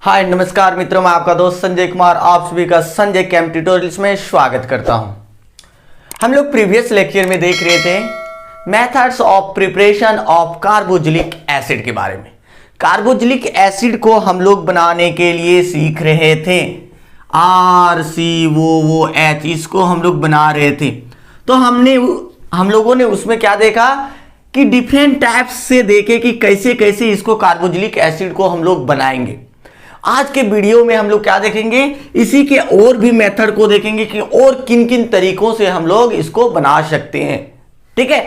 हाय नमस्कार मित्रों, मैं आपका दोस्त संजय कुमार आप सभी का संजय केम ट्यूटोरियल्स में स्वागत करता हूं। हम लोग प्रीवियस लेक्चर में देख रहे थे methods of preparation of carboxylic acid के बारे में। कार्बोक्सिलिक एसिड को हम लोग बनाने के लिए सीख रहे थे RCOOH, इसको हम लोग बना रहे थे। तो हम लोगों ने उसमें क्या देखा कि डिफरेंट टाइप्स से देखे कि कैसे कैसे इसको कार्बोक्सिलिक एसिड को हम लोग बनाएंगे। आज के वीडियो में हम लोग क्या देखेंगे, इसी के और भी मेथड को देखेंगे कि और किन किन तरीकों से हम लोग इसको बना सकते हैं। ठीक है,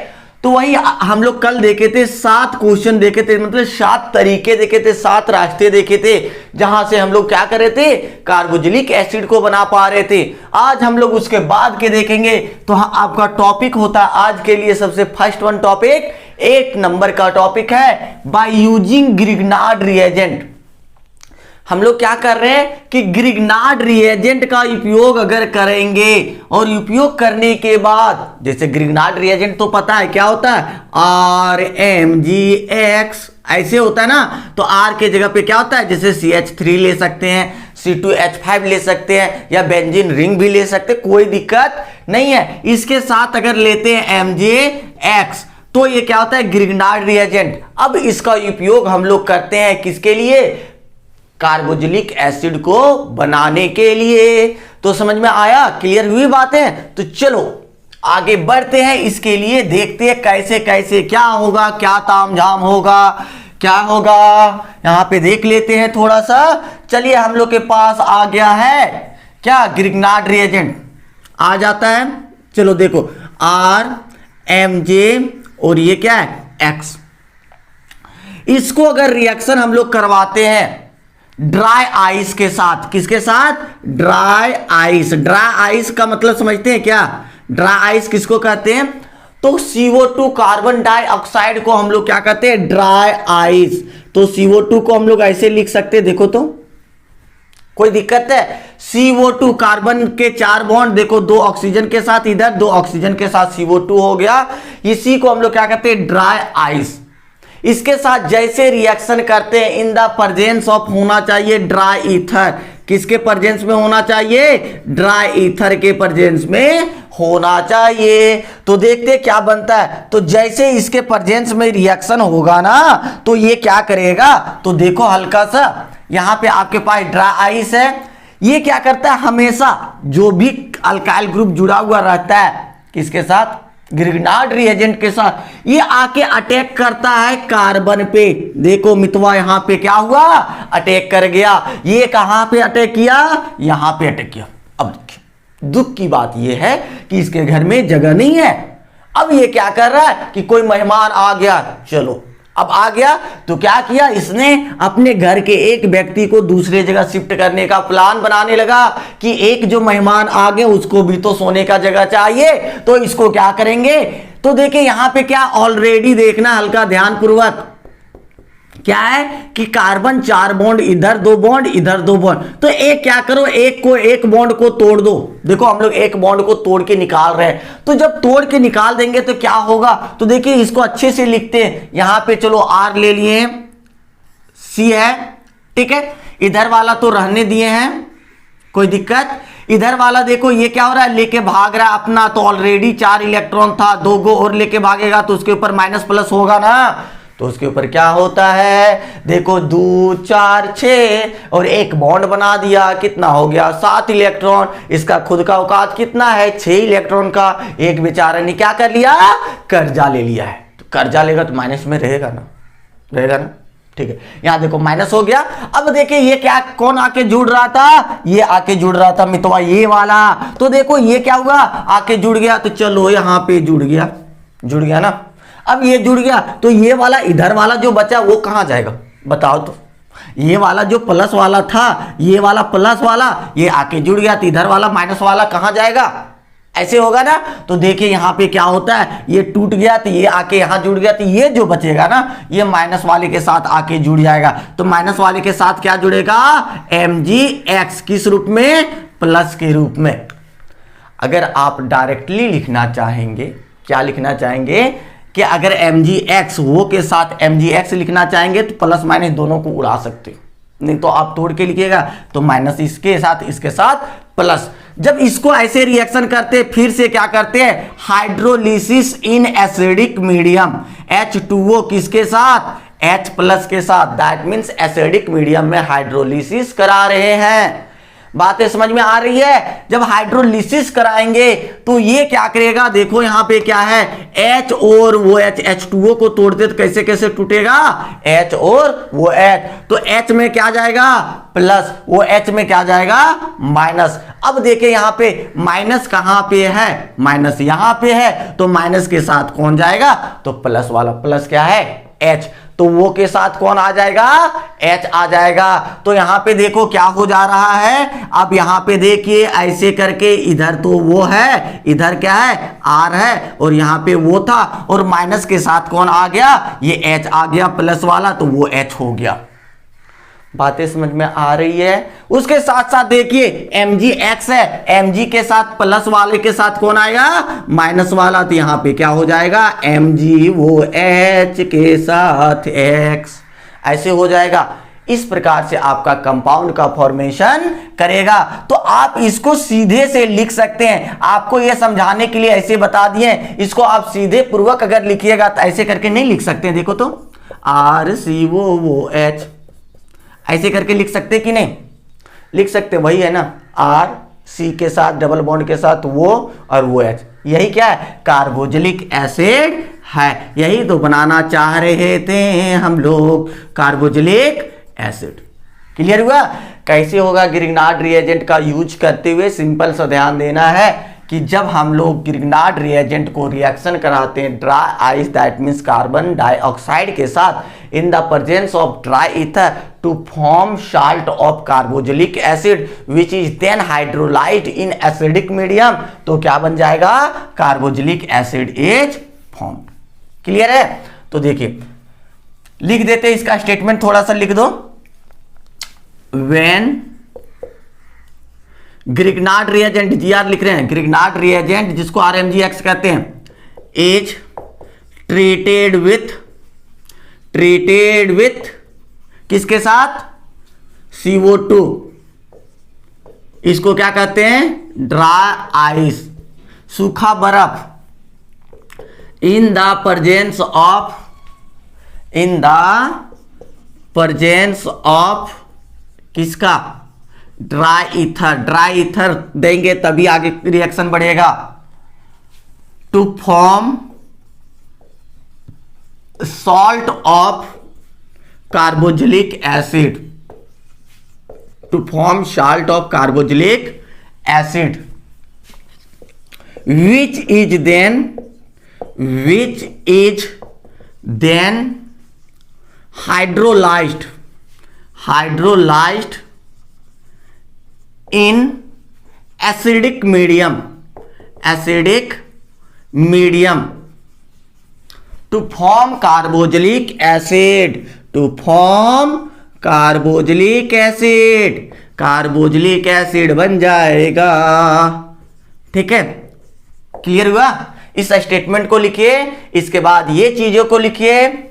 तो वही हम लोग कल देखे थे 7 क्वेश्चन देखे थे, मतलब 7 तरीके देखे थे, 7 रास्ते देखे थे जहां से हम लोग क्या कर रहे थे, कार्बोक्सिलिक एसिड को बना पा रहे थे। आज हम लोग उसके बाद के देखेंगे। तो आपका टॉपिक होता है आज के लिए सबसे फर्स्ट वन टॉपिक, 1 नंबर का टॉपिक है बाय यूजिंग ग्रिग्नार्ड रिएजेंट। हम लोग क्या कर रहे हैं कि ग्रिग्नार्ड रिएजेंट का उपयोग अगर करेंगे और उपयोग करने के बाद, जैसे ग्रिग्नार्ड रिएजेंट तो पता है क्या होता है, RMgX ऐसे होता है ना। तो R के जगह पे क्या होता है, जैसे CH3 ले सकते हैं, C2H5 ले सकते हैं, या बेंजीन रिंग भी ले सकते हैं, कोई दिक्कत नहीं है। इसके साथ अगर लेते हैं MgX तो ये क्या होता है, ग्रिग्नार्ड रिएजेंट। अब इसका उपयोग हम लोग करते हैं किसके लिए, कार्बोक्सिलिक एसिड को बनाने के लिए। तो समझ में आया, क्लियर हुई बातें। तो चलो आगे बढ़ते हैं, इसके लिए देखते हैं कैसे कैसे क्या होगा, क्या तामझाम होगा, क्या होगा, यहां पे देख लेते हैं थोड़ा सा। चलिए हम लोग के पास आ गया है क्या, ग्रिग्नार्ड रिएजेंट आ जाता है। चलो देखो RMj और ये क्या है X। इसको अगर रिएक्शन हम लोग करवाते हैं ड्राई आइस के साथ, किसके साथ, ड्राई आइस। ड्राई आइस का मतलब समझते हैं क्या, ड्राई आइस किसको कहते हैं, तो CO2 कार्बन डाइऑक्साइड को हम लोग क्या कहते हैं, ड्राई आइस। तो CO2 को हम लोग ऐसे लिख सकते हैं, देखो तो कोई दिक्कत है। CO2 कार्बन के 4 बॉन्ड, देखो 2 ऑक्सीजन के साथ इधर, 2 ऑक्सीजन के साथ CO2 हो गया। इसी को हम लोग क्या कहते हैं, ड्राई आइस। इसके साथ जैसे रिएक्शन करते हैं इन द प्रेजेंस ऑफ होना चाहिए ड्राई ईथर। किसके प्रेजेंस में होना चाहिए, ड्राई ईथर के प्रेजेंस में होना चाहिए। तो देखते क्या बनता है। तो जैसे इसके प्रेजेंस में रिएक्शन होगा ना, तो ये क्या करेगा, तो देखो हल्का सा यहां पे आपके पास ड्राई आइस है। ये क्या करता है, हमेशा जो भी अल्काइल ग्रुप जुड़ा हुआ रहता है किसके साथ, ग्रिग्नार्ड रिएजेंट के साथ, ये आके अटैक करता है कार्बन पे। देखो मितवा यहां पे क्या हुआ, अटैक कर गया। ये कहां पे अटैक किया, यहां पे अटैक किया। अब दुख की बात ये है कि इसके घर में जगह नहीं है। अब ये क्या कर रहा है कि कोई मेहमान आ गया, चलो अब आ गया तो क्या किया, इसने अपने घर के एक व्यक्ति को दूसरे जगह शिफ्ट करने का प्लान बनाने लगा कि एक जो मेहमान आ गए उसको भी तो सोने का जगह चाहिए। तो इसको क्या करेंगे, तो देखिए यहां पे क्या ऑलरेडी देखना हल्का ध्यानपूर्वक, क्या है कि कार्बन 4 बॉन्ड इधर, 2 बॉन्ड इधर, 2 बॉन्ड। तो एक क्या करो, एक बॉन्ड को तोड़ दो। देखो हम लोग एक बॉन्ड को तोड़ के निकाल रहे हैं। तो जब तोड़ के निकाल देंगे तो क्या होगा, तो देखिए इसको अच्छे से लिखते हैं। यहां पे चलो R ले लिए, C है, ठीक है। इधर वाला तो रहने दिए हैं, कोई दिक्कत। इधर वाला देखो ये क्या हो रहा है, लेके भाग रहा है अपना। तो ऑलरेडी 4 इलेक्ट्रॉन था, 2 को और लेके भागेगा तो उसके ऊपर माइनस प्लस होगा ना। तो उसके ऊपर क्या होता है, देखो 2 4 6 और एक बॉन्ड बना दिया, कितना हो गया 7 इलेक्ट्रॉन। इसका खुद का औकात कितना है, 6 इलेक्ट्रॉन का। एक बेचारे ने क्या कर लिया, कर्जा ले लिया है। तो कर्जा लेगा तो माइनस में रहेगा ना, रहेगा ना, ठीक है। यहां देखो माइनस हो गया। अब देखिए ये क्या, कौन आके जुड़ रहा था, ये आके जुड़ रहा था मितवा ये वाला। तो देखो ये क्या हुआ, आके जुड़ गया। तो चलो यहां पे जुड़ गया, जुड़ गया ना। अब ये जुड़ गया तो ये वाला, इधर वाला जो बचा वो कहां जाएगा, बताओ तो। ये वाला जो प्लस वाला था, ये वाला प्लस वाला, ये आके जुड़ गया तो इधर वाला माइनस वाला कहां जाएगा, ऐसे होगा ना। तो देखिए यहां पे क्या होता है, ये टूट गया तो ये आके यहां जुड़ गया। तो ये जो बचेगा ना, ये माइनस वाले के साथ आके जुड़ जाएगा। तो माइनस वाले के साथ क्या जुड़ेगा, MgX, किस रूप में, प्लस के रूप में। अगर आप डायरेक्टली लिखना चाहेंगे, क्या लिखना चाहेंगे कि अगर MgX वो के साथ MgX लिखना चाहेंगे तो प्लस माइनस दोनों को उड़ा सकते, नहीं तो आप तोड़ के लिखिएगा, तो माइनस इसके साथ प्लस। जब इसको ऐसे रिएक्शन करते फिर से क्या करते हैं, हाइड्रोलिसिस इन एसिडिक मीडियम, H2O किसके साथ, H प्लस के साथ, दैट मीन्स एसिडिक मीडियम में हाइड्रोलिसिस करा रहे हैं। बातें समझ में आ रही है। जब हाइड्रोलिसिस कराएंगे तो ये क्या करेगा, देखो यहां पे क्या है, H और वो H2O को तोड़ते तो कैसे कैसे टूटेगा, H और वो H, तो H में क्या जाएगा प्लस, वो H में क्या जाएगा माइनस। अब देखिए यहां पे माइनस कहां पे है, माइनस यहां पे है, तो माइनस के साथ कौन जाएगा, तो प्लस वाला, प्लस क्या है H, तो वो के साथ कौन आ जाएगा, H आ जाएगा। तो यहां पे देखो क्या हो जा रहा है, अब यहां पे देखिए ऐसे करके, इधर तो वो है, इधर क्या है R है, और यहां पे वो था, और माइनस के साथ कौन आ गया, ये H आ गया प्लस वाला, तो वो H हो गया। बातें समझ में आ रही है। उसके साथ साथ देखिए Mgx है, Mg के साथ प्लस वाले के साथ कौन आएगा, माइनस वाला, तो यहां पे क्या हो जाएगा, Mg वो H के साथ X, ऐसे हो जाएगा। इस प्रकार से आपका कंपाउंड का फॉर्मेशन करेगा। तो आप इसको सीधे से लिख सकते हैं, आपको यह समझाने के लिए ऐसे बता दिए, इसको आप सीधे पूर्वक अगर लिखिएगा तो ऐसे करके नहीं लिख सकते हैं। देखो तो RCOOH ऐसे करके लिख सकते कि नहीं लिख सकते, वही है ना, R C के साथ डबल बॉन्ड के साथ वो और वो H, यही क्या है, कार्बोक्सिलिक एसिड है। यही तो बनाना चाह रहे थे हम लोग, कार्बोक्सिलिक एसिड। क्लियर हुआ। कैसे होगा ग्रिग्नार्ड रिएजेंट का यूज करते हुए, सिंपल सा ध्यान देना है कि जब हम लोग ग्रिग्नार्ड रिएजेंट को रिएक्शन कराते हैं dry ice, that means carbon dioxide के साथ, in the presence of dry ether to form salt of carboxylic acid which is then hydrolysed in acidic medium, तो क्या बन जाएगा, carboxylic acid is form. Clear है। तो देखिए लिख देते हैं इसका स्टेटमेंट, थोड़ा सा लिख दो। व्हेन ग्रिग्नार्ड रिएजेंट, GR लिख रहे हैं, ग्रिग्नार्ड रिएजेंट जिसको RMgX कहते हैं, इज ट्रीटेड विथ किसके साथ, CO2, इसको क्या कहते हैं, ड्राई आइस, सूखा बर्फ, इन द प्रेजेंस ऑफ किसका, ड्राई ईथर देंगे तभी आगे रिएक्शन बढ़ेगा, to form salt of carboxylic acid, to form salt of carboxylic acid which is then hydrolyzed in acidic medium to form carboxylic acid, carboxylic acid बन जाएगा। ठीक है, clear हुआ। इस स्टेटमेंट को लिखिए, इसके बाद ये चीजों को लिखिए।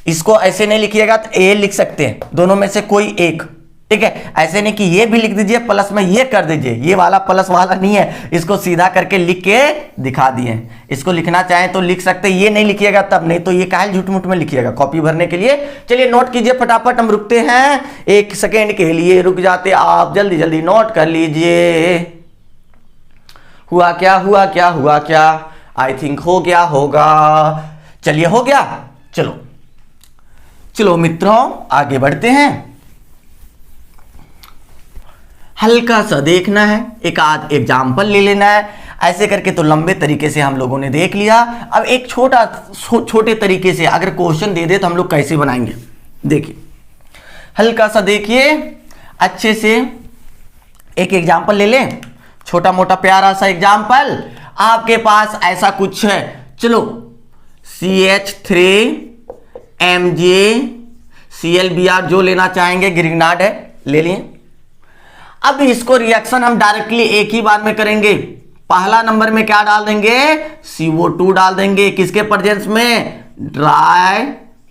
इसको ऐसे नहीं लिखिएगा तो ए लिख सकते हैं, दोनों में से कोई एक। ठीक है, ऐसे नहीं कि ये भी लिख दीजिए प्लस में ये कर दीजिए, ये वाला प्लस वाला नहीं है, इसको सीधा करके लिख के दिखा दिए। इसको लिखना चाहें तो लिख सकते, ये नहीं लिखिएगा तब, नहीं तो ये काहे झूठ मूठ में लिखिएगा कॉपी भरने के लिए। चलिए नोट कीजिए फटाफट, हम रुकते हैं 1 सेकेंड के लिए, रुक जाते आप, जल्दी जल्दी नोट कर लीजिए। हुआ क्या, आई थिंक हो गया होगा। चलिए हो गया, चलो मित्रों आगे बढ़ते हैं। हल्का सा देखना है, एक आध एग्जाम्पल ले लेना है। ऐसे करके तो लंबे तरीके से हम लोगों ने देख लिया। अब एक छोटे तरीके से अगर क्वेश्चन दे दे तो हम लोग कैसे बनाएंगे, देखिए हल्का सा देखिए अच्छे से। एक एग्जाम्पल ले लें, छोटा मोटा प्यारा सा एग्जाम्पल। आपके पास ऐसा कुछ है, चलो CH3MgClBr जो लेना चाहेंगे, ग्रिग्नार्ड है, ले लिए। अब इसको रिएक्शन हम डायरेक्टली एक ही बार में करेंगे। पहला नंबर में क्या डाल देंगे, CO2 डाल देंगे, किसके प्रेजेंस में, ड्राई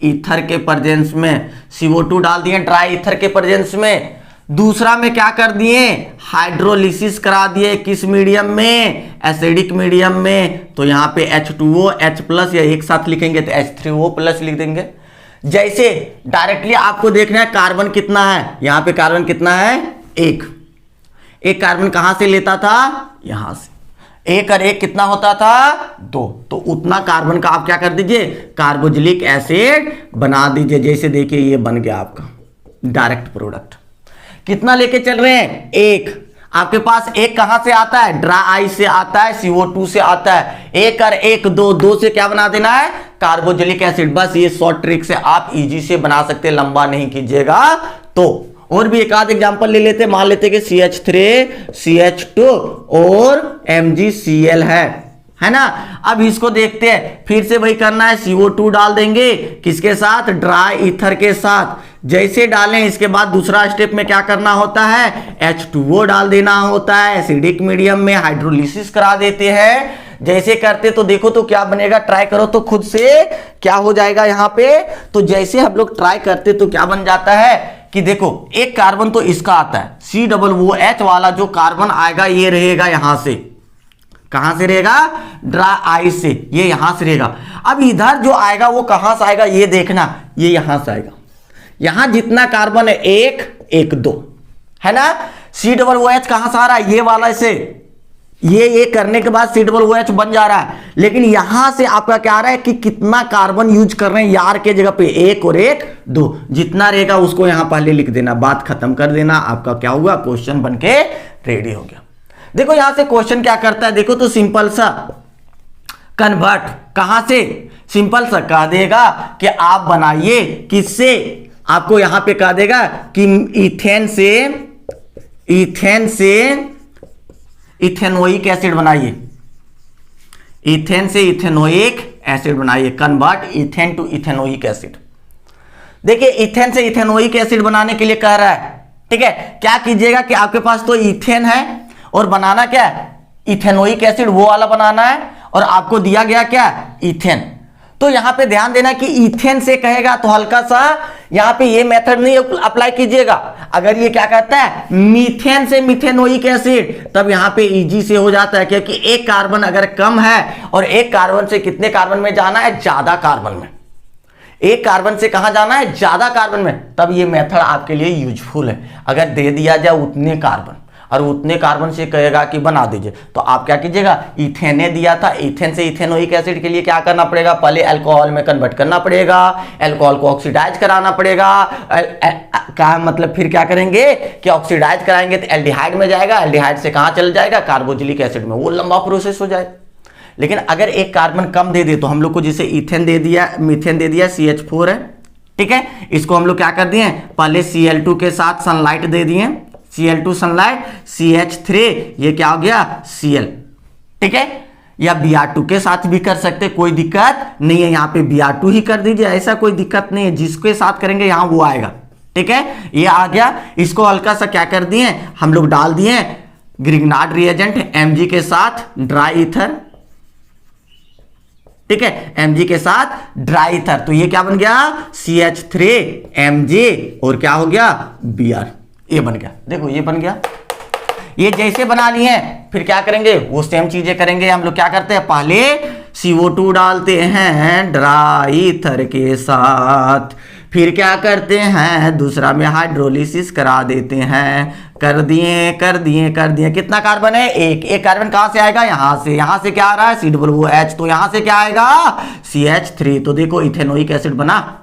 ईथर के प्रेजेंस में CO2 डाल दिए ड्राई ईथर के प्रेजेंस में। दूसरा में क्या कर दिए, हाइड्रोलिसिस करा दिए, किस मीडियम में, एसिडिक मीडियम में। तो यहाँ पे H2O H+ या एक साथ लिखेंगे तो H3O+ लिख देंगे। जैसे डायरेक्टली आपको देखना है कार्बन कितना है, यहाँ पे कार्बन कितना है, एक कार्बन कहां से लेता था, यहां से। एक और एक कितना होता था, 2। तो उतना कार्बन का आप क्या कर दीजिए, कार्बोक्सिलिक एसिड बना दीजिए। जैसे देखिए ये बन गया आपका डायरेक्ट प्रोडक्ट। कितना लेके चल रहे हैं, एक। आपके पास एक कहां से आता है, ड्राई आइस से आता है, CO2 से आता है। एक और एक 2, 2 से क्या बना देना है, कार्बोक्सिलिक एसिड। बस ये शॉर्ट ट्रिक से आप इजी से बना सकते हैं, लंबा नहीं कीजिएगा। तो और भी एक आध एग्जांपल ले लेते, मान लेते कि CH3 CH2 और MgCl है ना। अब इसको देखते हैं, फिर से वही करना है, CO2 डाल देंगे किसके साथ, ड्राई ईथर के साथ। जैसे डालें इसके बाद दूसरा स्टेप में क्या करना होता है, H2O डाल देना होता है। एसिडिक मीडियम में हाइड्रोलिसिस करा देते हैं। जैसे करते तो देखो तो क्या बनेगा, ट्राई करो तो खुद से क्या हो जाएगा यहाँ पे। तो जैसे हम लोग ट्राई करते तो क्या बन जाता है कि देखो एक कार्बन तो इसका आता है, COOH वाला जो कार्बन आएगा ये रहेगा यहां से। कहां से रहेगा, ड्राई आइस से, ये यहां से रहेगा। अब इधर जो आएगा वो कहां से आएगा, ये देखना, ये यहां से आएगा। यहां जितना कार्बन है 1 1 2 है ना। COOH कहां से आ रहा है, ये वाला से, ये करने के बाद COOH बन जा रहा है। लेकिन यहां से आपका क्या आ रहा है कि कितना कार्बन यूज कर रहे हैं, यार के जगह पे 1 और 1 2, जितना रहेगा उसको यहां पहले लिख देना, बात खत्म कर देना। आपका क्या हुआ, क्वेश्चन बनके रेडी हो गया। देखो यहां से क्वेश्चन क्या करता है, देखो तो सिंपल सा कन्वर्ट, कहां से, सिंपल सा कह देगा कि आप बनाइए किससे, आपको यहां पे कह देगा कि इथेन से इथेनोइक एसिड बनाइए, इथेन से इथेनोइक एसिड बनाइए, convert ethane to ethanoic acid. देखिए इथेन से इथेनोइक एसिड बनाने के लिए कह रहा है, ठीक है। क्या कीजिएगा कि आपके पास तो इथेन है और बनाना क्या है, इथेनोइक एसिड वो वाला बनाना है, और आपको दिया गया क्या, इथेन। तो यहां पे ध्यान देना कि इथेन से कहेगा तो हल्का सा यहां पे ये मेथड नहीं अप्लाई कीजिएगा। अगर ये क्या कहता है, मीथेन से मिथेनोइक एसिड, तब यहां पे इजी से हो जाता है, क्योंकि एक कार्बन अगर कम है और एक कार्बन से कितने कार्बन में जाना है, ज्यादा कार्बन में। एक कार्बन से कहां जाना है, ज्यादा कार्बन में, तब ये मेथड आपके लिए यूजफुल है। अगर दे दिया जाए उतने कार्बन और उतने कार्बन से कहेगा कि बना दीजिए, तो आप क्या कीजिएगा, इथेने दिया था, इथेन से इथेनोइक एसिड के लिए क्या करना पड़ेगा, पहले अल्कोहल में कन्वर्ट करना पड़ेगा, अल्कोहल को ऑक्सीडाइज कराना पड़ेगा। क्या मतलब, फिर क्या करेंगे कि ऑक्सीडाइज कराएंगे तो एल्डिहाइड में जाएगा, एल्डिहाइड से कहां चल जाएगा, कार्बोक्सिलिक एसिड में, वो लंबा प्रोसेस हो जाएगा। लेकिन अगर एक कार्बन कम दे दे, तो हम लोग को जैसे इथेन दे दिया, मीथेन दे दिया, CH4 है, ठीक है। इसको हम लोग क्या कर दिए, पहले Cl2 के साथ सनलाइट दे दिए, Cl2 सनलाइट, CH3 ये क्या हो गया, Cl, ठीक है। या Br2 के साथ भी कर सकते, कोई दिक्कत नहीं है। यहाँ पे Br2 ही कर दीजिए, ऐसा कोई दिक्कत नहीं है, जिसके साथ करेंगे यहाँ वो आएगा, ठीक है। ये आ गया, इसको हल्का सा क्या कर दिए हम लोग, डाल दिए ग्रिग्नार्ड रिएजेंट Mg के साथ ड्राई ईथर, ठीक है, Mg के साथ ड्राई ईथर। तो ये क्या बन गया, CH3 Mg और क्या हो गया, Br, ये बन गया। देखो ये बन गया। ये जैसे बना लिए हैं, फिर क्या करेंगे, वो सेम चीजें करेंगे। हम लोग क्या करते हैं, पहले CO2 डालते हैं ड्राई ईथर के साथ, फिर क्या करते हैं, दूसरा में हाइड्रोलिसिस करा देते हैं। कर दिए। कितना कार्बन है, एक कार्बन कहां से आएगा, यहां से क्या आ रहा है, COOH, तो यहां से क्या आएगा, CH3। तो देखो इथेनोइक एसिड बना,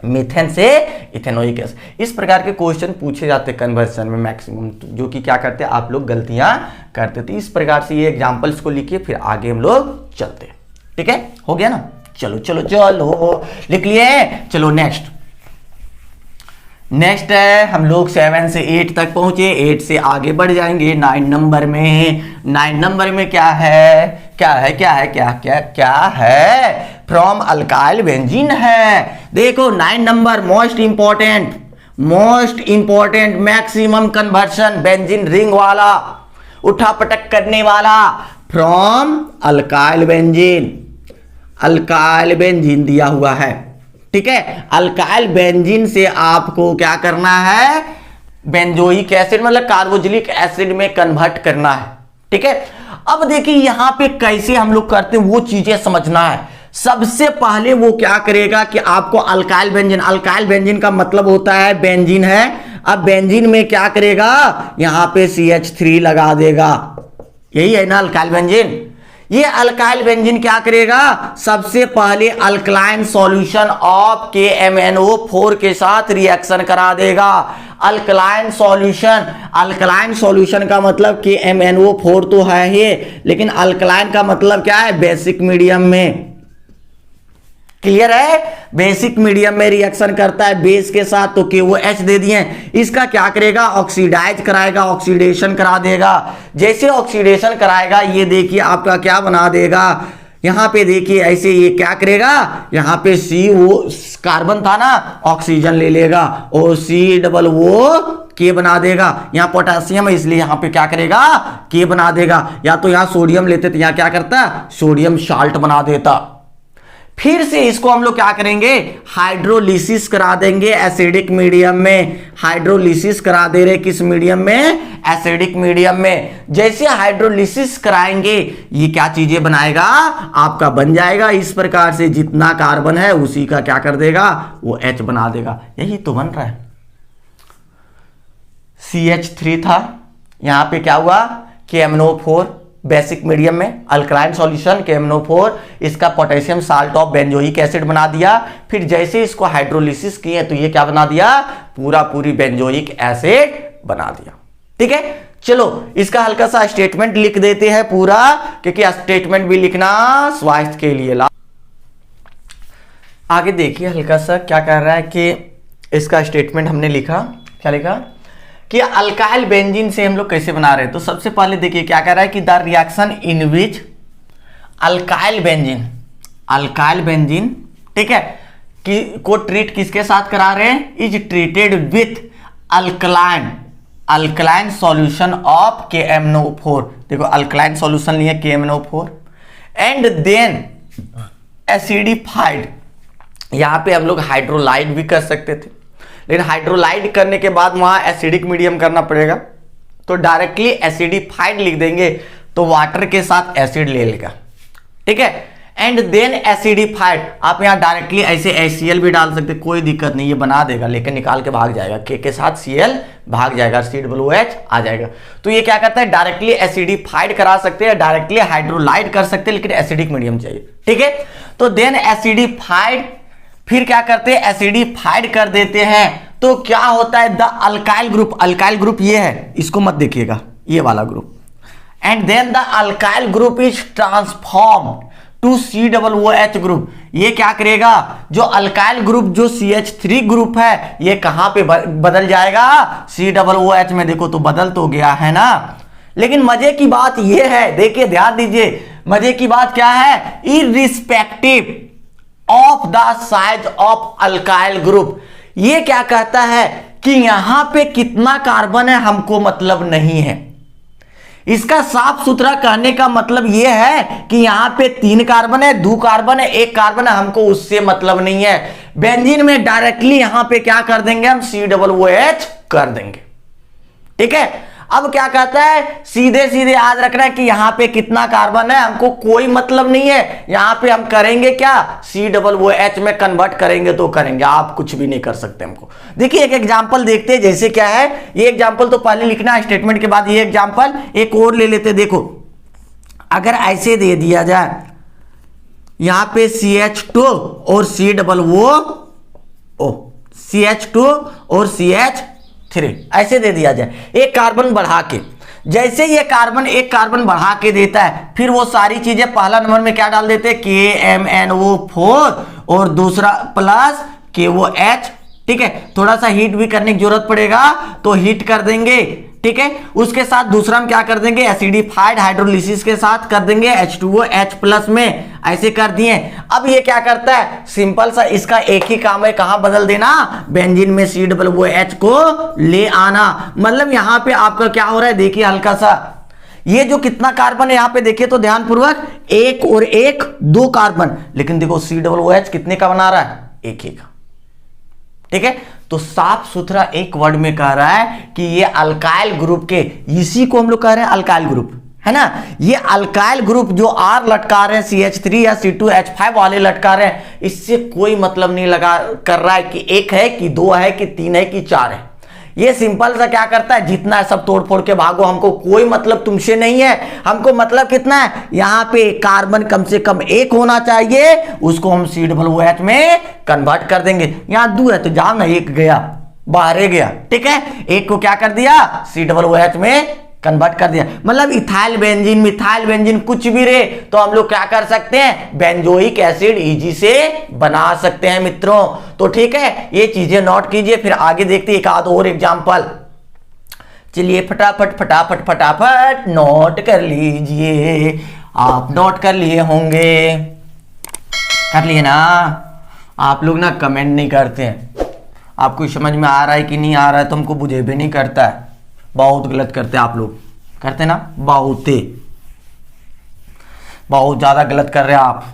मीथेन से इथेनोइक एसिड। इस प्रकार के क्वेश्चन पूछे जाते हैं कन्वर्सन में मैक्सिमम, जो कि क्या करते हैं आप लोग गलतियां करते थे। इस प्रकार से ये एग्जांपल्स को लिखिए, फिर आगे हम लोग चलते हैं, ठीक है, हो गया ना। चलो लिख लिए। चलो नेक्स्ट है, हम लोग 7 से 8 तक पहुंचे, 8 से आगे बढ़ जाएंगे 9 नंबर में। 9 नंबर में क्या है, फ्रॉम अल्काइल बेंजीन है। देखो 9 number most important maximum conversion, benzene ring वाला, उठा पटक करने वाला, फ्रॉम अल्काइल बेंजीन दिया हुआ है, ठीक है, अल्काइल बेंजीन से आपको क्या करना है, बेंजोइक एसिड मतलब कार्बोक्सिलिक एसिड में कन्वर्ट करना है। ठीक है, अब देखिए यहां पे कैसे हम लोग करते हैं वो चीजें समझना है। सबसे पहले वो क्या करेगा कि आपको अल्काइल बेंजीन का मतलब होता है बेंजीन है। अब बेंजीन में क्या करेगा, यहां पे CH3 लगा देगा, यही है ना अल्काइल बेंजीन। ये अल्काइल बेंजीन क्या करेगा, सबसे पहले अल्कलाइन सॉल्यूशन ऑफ KMnO4 के साथ रिएक्शन करा देगा। अल्कलाइन सॉल्यूशन का मतलब KMnO4 तो है ही, लेकिन अल्कलाइन का मतलब क्या है, बेसिक मीडियम में। क्लियर है, बेसिक मीडियम में रिएक्शन करता है बेस के साथ, तो KOH दे दिए। इसका क्या करेगा, ऑक्सीडाइज कराएगा, ऑक्सीडेशन करा देगा। जैसे ऑक्सीडेशन कराएगा ये देखिए आपका क्या बना देगा, यहां पे देखिए ऐसे ये क्या करेगा, यहां पे CO कार्बन था ना, ऑक्सीजन ले लेगा और COO K बना देगा। यहां पोटेशियम है इसलिए यहां पे क्या करेगा, K बना देगा। या तो यहां सोडियम लेते तो यहां क्या करता, सोडियम साल्ट बना देता। फिर से इसको हम लोग क्या करेंगे, हाइड्रोलिसिस करा देंगे एसिडिक मीडियम में। हाइड्रोलिसिस करा दे रहे किस मीडियम में, एसिडिक मीडियम में। जैसे हाइड्रोलिसिस कराएंगे ये क्या चीजें बनाएगा, आपका बन जाएगा इस प्रकार से, जितना कार्बन है उसी का क्या कर देगा, वो H बना देगा। यही तो बन रहा है। CH3 था, यहां पे क्या हुआ, KMnO4 बेसिक मीडियम में, अल्कलाइन सॉल्यूशन KMnO4, इसका potassium salt of benzoic acid बना दिया। फिर जैसे इसको हाइड्रोलिसिस किए तो ये क्या बना दिया, पूरी बेंजोइक एसिड बना दिया। ठीक है, चलो इसका हल्का सा स्टेटमेंट लिख देते हैं पूरा, क्योंकि स्टेटमेंट भी लिखना स्वास्थ्य के लिए आगे देखिए हल्का सा क्या कर रहा है कि इसका स्टेटमेंट हमने लिखा, क्या लिखा कि अल्काइल बेंजीन से हम लोग कैसे बना रहे हैं। तो सबसे पहले देखिए क्या कह रहा है कि the reaction in which alkyl benzene ठीक है कि को ट्रीट किसके साथ करा रहे हैं, is treated with alkaline solution of KMnO4। देखो अल्कलाइन सॉल्यूशन लिए KMnO4 एंड देन एसिडिफाइड। यहां पे हम लोग हाइड्रोलाइड भी कर सकते थे, लेकिन हाइड्रोलाइड करने के बाद वहां एसिडिक मीडियम करना पड़ेगा, तो डायरेक्टली एसिडिफाइड लिख देंगे तो वाटर के साथ एसिड ले लेगा। ठीक है, एंड देन एसिडिफाइड, आप यहां डायरेक्टली ऐसे HCl भी डाल सकते, कोई दिक्कत नहीं, ये बना देगा, लेकिन निकाल के भाग जाएगा, K के साथ Cl भाग जाएगा, COOH आ जाएगा। तो ये क्या करता है, डायरेक्टली एसिडिफाइड करा सकते हैं, डायरेक्टली हाइड्रोलाइड कर सकते हैं, लेकिन एसिडिक मीडियम चाहिए। ठीक है, तो देन एसिडिफाइड, फिर क्या करते हैं, एसिडिफाइड कर देते हैं, तो क्या होता है, द अल्काइल ग्रुप ये है, इसको मत देखिएगा, ये वाला group, and then the alkyl group is transform to COOH group. ये क्या करेगा, जो अल्काइल ग्रुप जो CH3 ग्रुप है ये कहां पे बदल जाएगा, COOH में। देखो तो बदल तो गया है ना, लेकिन मजे की बात ये है, देखिए ध्यान दीजिए, मजे की बात क्या है, irrespective of the size of alkyl group, ये क्या कहता है कि यहां पे कितना कार्बन है हमको मतलब नहीं है। इसका साफ सुथरा कहने का मतलब यह है कि यहां पे 3 कार्बन है, 2 कार्बन है, 1 कार्बन है, हमको उससे मतलब नहीं है। बेंजीन में डायरेक्टली यहां पे क्या कर देंगे, हम COOH कर देंगे। ठीक है, अब क्या कहता है, सीधे याद रखना है कि यहां पे कितना कार्बन है हमको कोई मतलब नहीं है, यहां पे हम करेंगे क्या, COOH में कन्वर्ट करेंगे तो करेंगे, आप कुछ भी नहीं कर सकते हमको। देखिए एक एग्जांपल देखते हैं, जैसे क्या है, ये एग्जांपल तो पहले लिखना है स्टेटमेंट के बाद, ये एग्जांपल एक और ले लेते। देखो अगर ऐसे दे दिया जाए, यहां पे CH2 और CH2 और CH3 ऐसे दे दिया जाए, एक कार्बन बढ़ा के, जैसे ये कार्बन एक कार्बन बढ़ा के देता है, फिर वो सारी चीजें पहला नंबर में क्या डाल देते हैं, KMnO4 और दूसरा प्लस KOH। ठीक है, थोड़ा सा हीट भी करने की जरूरत पड़ेगा तो हीट कर देंगे। ठीक है, उसके साथ दूसरा हम क्या कर देंगे, एसिडिफाइड हाइड्रोलिसिस के साथ कर देंगे H2OH प्लस में, ऐसे कर दिए। अब ये क्या करता है, सिंपल सा इसका एक ही काम है, कहां बदल देना, बेंजीन में COOH को ले आना। मतलब यहां पे आपका क्या हो रहा है, देखिए हल्का सा, ये जो कितना कार्बन है यहां पे देखिए तो ध्यानपूर्वक, 1 और 1 2 कार्बन, लेकिन देखो COOH कितने का बना रहा है, एक ही का। ठीक है, तो साफ सुथरा एक वर्ड में कह रहा है कि ये अल्काइल ग्रुप के, इसी को हम लोग कह रहे हैं अल्काइल ग्रुप, है ना। ये अल्काइल ग्रुप जो R लटका रहे हैं CH3 या C2H5 वाले लटका रहे हैं, इससे कोई मतलब नहीं लगा कर रहा है कि एक है कि दो है कि तीन है कि चार है। ये सिंपल सा क्या करता है, जितना है सब तोड़ फोड़ के भागो, हमको कोई मतलब तुमसे नहीं है। हमको मतलब कितना है, यहाँ पे कार्बन कम से कम एक होना चाहिए, उसको हम COOH में कन्वर्ट कर देंगे। यहाँ 2 है तो जाओ ना, एक गया बाहर गया। ठीक है, एक को क्या कर दिया, COOH में कन्वर्ट कर दिया। मतलब इथाइल बेंजीन, मिथाइल बेंजीन कुछ भी रहे तो हम लोग क्या कर सकते हैं, बेंजोइक एसिड इजी से बना सकते हैं मित्रों। तो ठीक है, ये चीजें नोट कीजिए, फिर आगे देखते हैं एक आध और एग्जांपल। चलिए फटाफट फटाफट फटाफट नोट कर लीजिए। आप नोट कर लिए होंगे, कर लिए ना। आप लोग ना कमेंट नहीं करते हैं, आपको समझ में आ रहा है कि नहीं आ रहा है, तो हमको बुझे भी नहीं करता है। बहुत गलत करते हैं आप लोग, करते ना, बहुत ज्यादा गलत कर रहे हैं आप।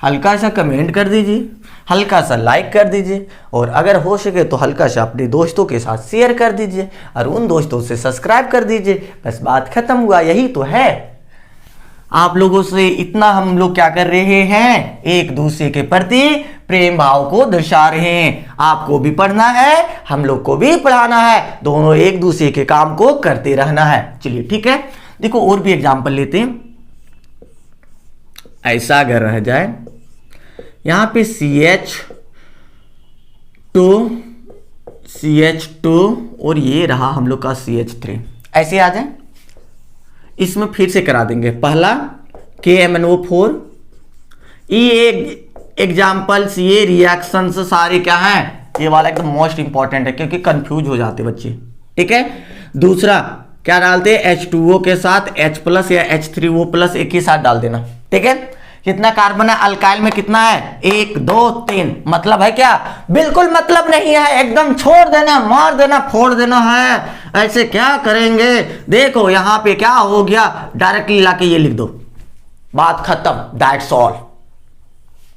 हल्का सा कमेंट कर दीजिए, हल्का सा लाइक कर दीजिए, और अगर हो सके तो हल्का सा अपने दोस्तों के साथ शेयर कर दीजिए, और उन दोस्तों से सब्सक्राइब कर दीजिए। बस बात खत्म हुआ, यही तो है। आप लोगों से इतना हम लोग क्या कर रहे हैं, एक दूसरे के प्रति प्रेम भाव को दर्शा रहे हैं। आपको भी पढ़ना है, हम लोग को भी पढ़ाना है, दोनों एक दूसरे के काम को करते रहना है। चलिए ठीक है, देखो और भी एग्जांपल लेते हैं। ऐसा अगर रह जाए, यहां पे CH2 और ये रहा हम लोग का CH3, ऐसे आ जाए। इसमें फिर से करा देंगे, पहला KMnO4। ये एग्जाम्पल्स, ये रिएक्शन सारे क्या हैं, ये वाला एकदम मोस्ट इंपॉर्टेंट है, क्योंकि कंफ्यूज हो जाते बच्चे। ठीक है, दूसरा क्या डालते हैं, H2O के साथ H+ या H3O+ एक ही साथ डाल देना। ठीक है, कितना कार्बन है अल्काइल में, कितना है, 1 2 3। मतलब है क्या, बिल्कुल मतलब नहीं है, एकदम छोड़ देना, मार देना, फोड़ देना है। ऐसे क्या करेंगे, देखो यहां पे क्या हो गया, डायरेक्टली लाके ये लिख दो, बात खत्म, दैट्स ऑल।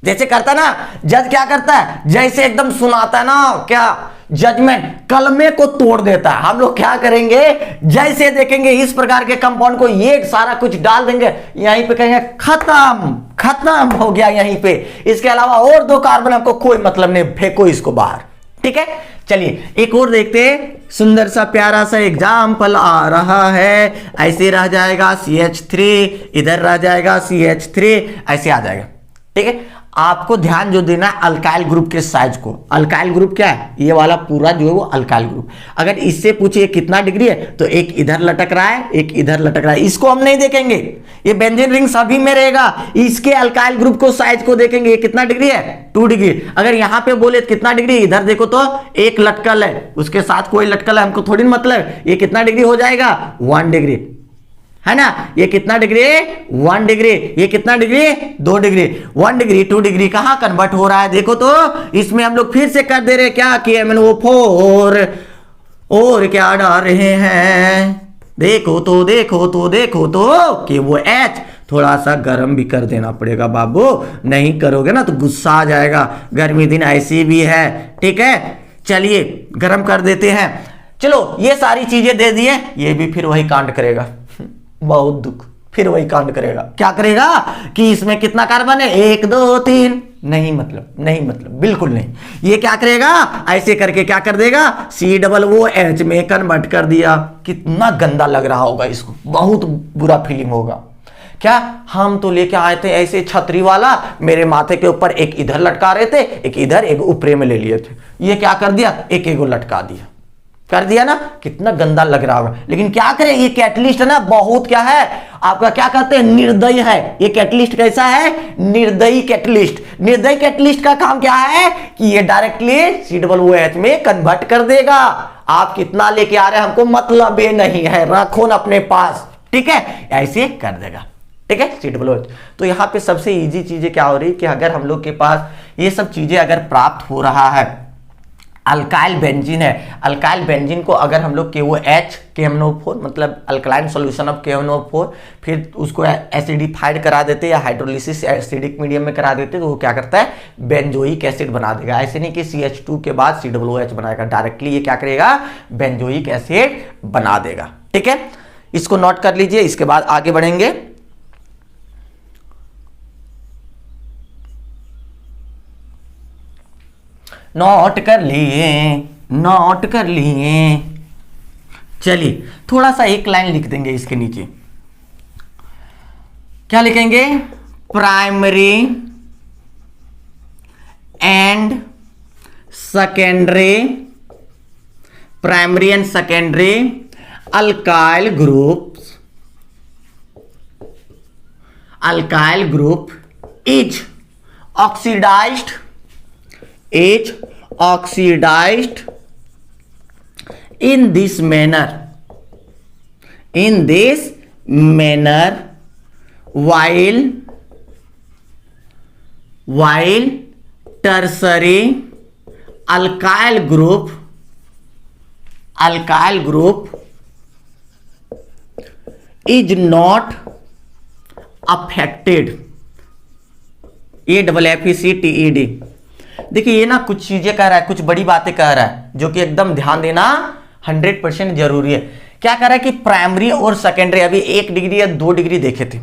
जैसे करता ना जज, क्या करता है, जैसे एकदम सुनाता है ना, क्या जजमेंट, कलमे को तोड़ देता है। हम लोग क्या करेंगे, जैसे देखेंगे इस प्रकार के कंपाउंड को, ये सारा कुछ डाल देंगे, यहीं पे कहेंगे खत्म, खत्म हो गया यहीं पे। इसके अलावा और 2 कार्बन हमको कोई मतलब नहीं, फेंको इसको बाहर। ठीक है, चलिए एक और देखते हैं। सुंदर सा प्यारा सा एग्जाम्पल आ रहा है। ऐसे रह जाएगा CH3, इधर रह जाएगा CH3, ऐसे आ जाएगा। ठीक है, आपको ध्यान जो देना है अल्काइल ग्रुप के साइज को। अल्काइल ग्रुप क्या है, ये वाला पूरा जो है वो अल्काइल ग्रुप। अगर इससे पूछे कितना डिग्री है, तो एक इधर लटक रहा है, एक इधर लटक रहा है, इसको हम नहीं देखेंगे, ये बेंजीन रिंग सभी में रहेगा। इसके अल्काइल ग्रुप को साइज को देखेंगे, ये कितना डिग्री है, 2 डिग्री। अगर यहां पे बोले कितना डिग्री, इधर देखो तो एक लटकल है, उसके साथ कोई लटकल है, हमको थोड़ी मतलब, ये कितना डिग्री हो जाएगा, 1 डिग्री, है ना। ये कितना डिग्री, 1 डिग्री। ये कितना डिग्री, 2 डिग्री। 1 डिग्री 2 डिग्री कहां कन्वर्ट हो रहा है, देखो तो। इसमें हम लोग फिर से कर दे रहे क्या, KMnO4 और क्या डाल रहे हैं, देखो तो देखो तो देखो तो कि वो H थोड़ा सा गर्म भी कर देना पड़ेगा बाबू, नहीं करोगे ना तो गुस्सा आ जाएगा। गर्मी दिन ऐसी भी है। ठीक है, चलिए गर्म कर देते हैं। चलो ये सारी चीजें दे दिए, ये भी फिर वही कांड करेगा, बहुत दुख, फिर वही कांड करेगा। क्या करेगा कि इसमें कितना कार्बन है, 1 2 3, नहीं मतलब, नहीं मतलब, बिल्कुल नहीं। ये क्या करेगा, ऐसे करके क्या कर देगा, COOH में कन्वर्ट कर दिया। कितना गंदा लग रहा होगा इसको, बहुत बुरा फीलिंग होगा। क्या हम तो लेके आए थे ऐसे छतरी वाला, मेरे माथे के ऊपर एक इधर लटका रहे थे, एक इधर, एक ऊपरे में ले लिए थे। ये क्या कर दिया, एक एक लटका दिया, कर दिया ना, कितना गंदा लग रहा होगा। लेकिन क्या करें, ये कैटलिस्ट है ना, बहुत क्या है आपका, क्या कहते हैं, निर्दयी है। ये कैटलिस्ट कैसा है, निर्दयी कैटलिस्ट। निर्दयी कैटलिस्ट का काम क्या है कि ये डायरेक्टली COOH में कन्वर्ट कर देगा। आप कितना लेके आ रहे हैं हमको मतलब ये नहीं है, रखो ना अपने पास। ठीक है, ऐसे कर देगा। ठीक है, COOH। तो यहाँ पे सबसे इजी चीजें क्या हो रही कि अगर हम लोग के पास ये सब चीजें अगर प्राप्त हो रहा है, अल्काइल बेंजीन है। अल्काइल बेंजीन को अगर हम लोग KOH KMnO4 मतलब अल्कलाइन सॉल्यूशन ऑफ KMnO4 फिर उसको एसिडिफाइड करा देते या हाइड्रोलिसिस एसिडिक मीडियम में करा देते तो वो क्या करता है, बेंजोइक एसिड बना देगा। ऐसे नहीं कि CH2 के बाद COOH बनाएगा, डायरेक्टली ये क्या करेगा, बेंजोइक एसिड बना देगा। ठीक है, इसको नोट कर लीजिए, इसके बाद आगे बढ़ेंगे। नोट कर लिए, नोट कर लिए। चलिए थोड़ा सा एक लाइन लिख देंगे इसके नीचे। क्या लिखेंगे, primary and secondary, primary and secondary alkyl groups, alkyl group is oxidised, is oxidized in this manner, in this manner while tertiary alkyl group is not affected। AFFECTED। देखिए ये ना कुछ चीजें कह रहा है, कुछ बड़ी बातें कह रहा है जो कि एकदम ध्यान देना 100% जरूरी है। क्या कह रहा है कि प्राइमरी और सेकेंडरी, अभी 1 डिग्री या 2 डिग्री देखे थे,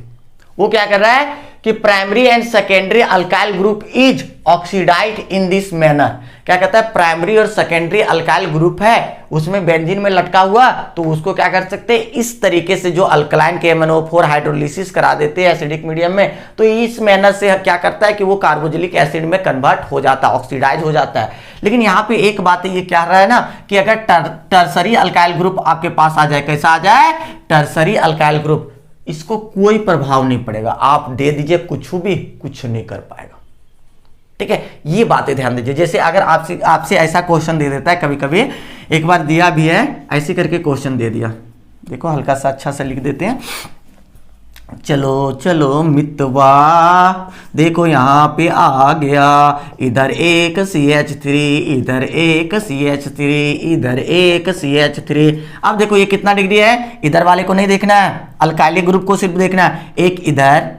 वो क्या कर रहा है कि primary and secondary alkyl group is oxidised in this manner. क्या कहता है, प्राइमरी और सेकेंडरी अल्काइल ग्रुप है उसमें बेंजीन में लटका हुआ, तो उसको क्या कर सकते हैं, इस तरीके से जो अल्कलाइन KMnO4 हाइड्रोलिसिस करा देते हैं एसिडिक मीडियम में, तो इस मैनर से क्या करता है कि वो कार्बोक्सिलिक एसिड में कन्वर्ट हो जाता है, ऑक्सीडाइज हो जाता है। लेकिन यहाँ पे एक बात ये क्या रहा है ना कि अगर टर्सरी अल्काइल ग्रुप आपके पास आ जाए, कैसा आ जाए, टर्सरी अल्काइल ग्रुप, इसको कोई प्रभाव नहीं पड़ेगा, आप दे दीजिए कुछ भी, कुछ नहीं कर पाएगा। ठीक है, ये बातें ध्यान दीजिए। जैसे अगर आपसे ऐसा क्वेश्चन दे देता है, कभी कभी एक बार दिया भी है, ऐसे करके क्वेश्चन दे दिया, देखो हल्का सा अच्छा सा लिख देते हैं, चलो चलो मितवा, देखो यहाँ पे आ गया, इधर एक CH3, इधर एक CH3, इधर एक CH3। अब देखो ये कितना डिग्री है, इधर वाले को नहीं देखना है, अल्काइलिक ग्रुप को सिर्फ देखना है, एक इधर,